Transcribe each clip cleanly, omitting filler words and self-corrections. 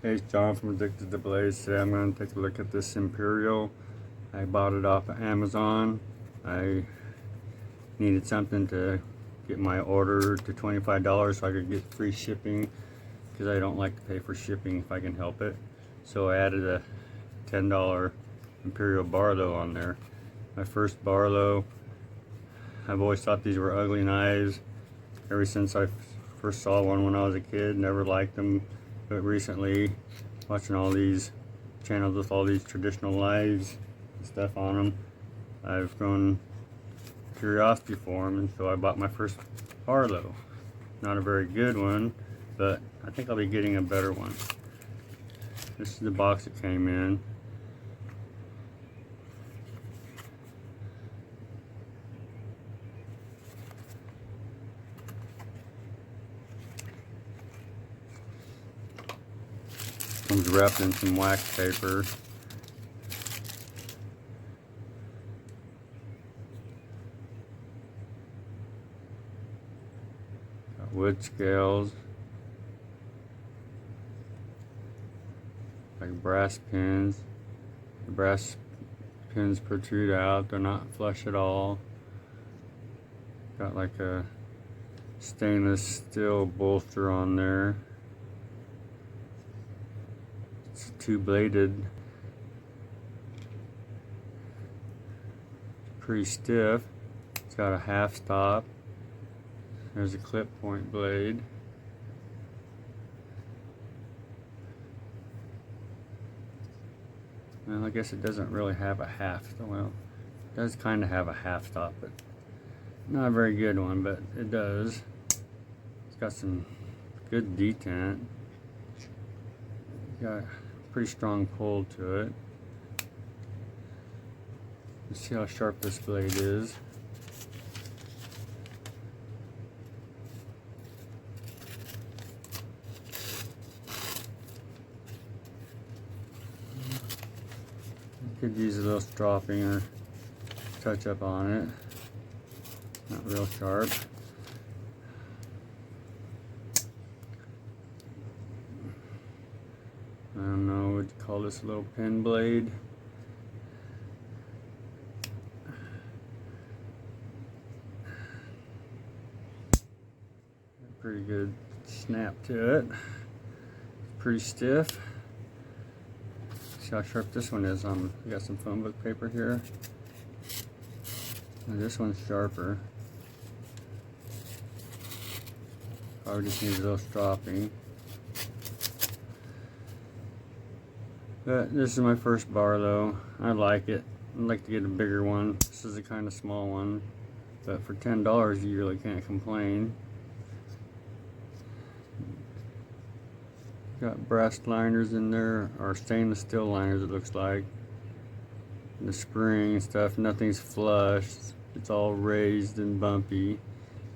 Hey, it's John from Addicted to Blaze. Today I'm going to take a look at this Imperial. I bought it off of Amazon. I needed something to get my order to $25 so I could get free shipping, because I don't like to pay for shipping if I can help it. So I added a $10 Imperial Barlow on there. My first Barlow. I've always thought these were ugly knives ever since I first saw one when I was a kid. Never liked them. But recently, watching all these channels with all these traditional knives and stuff on them, I've grown curiosity for them, and so I bought my first Barlow. Not a very good one, but I think I'll be getting a better one. This is the box it came in. Comes wrapped in some wax paper. Got wood scales. Like brass pins. The brass pins protrude out. They're not flush at all. Got like a stainless steel bolster on there. It's two-bladed, pretty stiff. It's got a half stop. There's a clip point blade. Well, I guess it doesn't really have a half. Well, it does kind of have a half stop, but not a very good one, but it does. It's got some good detent. Got a pretty strong pull to it. Let's see how sharp this blade is. Could use a little stropping or touch up on it. Not real sharp. I don't know what you call this, little pin blade. Pretty good snap to it. Pretty stiff. See how sharp this one is. We got some phone book paper here. And this one's sharper. Probably just needs a little stropping. But this is my first Barlow. I like it. I'd like to get a bigger one. This is a kind of small one. But for $10, you really can't complain. Got brass liners in there, or stainless steel liners it looks like. And the spring and stuff, nothing's flush. It's all raised and bumpy.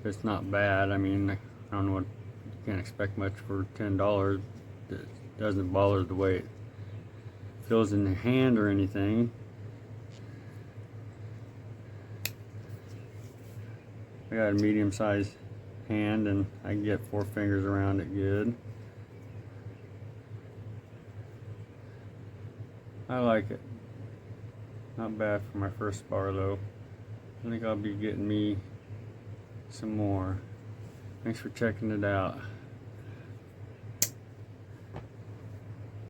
It's not bad. I mean, I don't know what, you can't expect much for $10. It doesn't bother the way it feels in the hand or anything. I got a medium-sized hand and I can get 4 fingers around it good. I like it. Not bad for my first Barlow. I think I'll be getting me some more. Thanks for checking it out.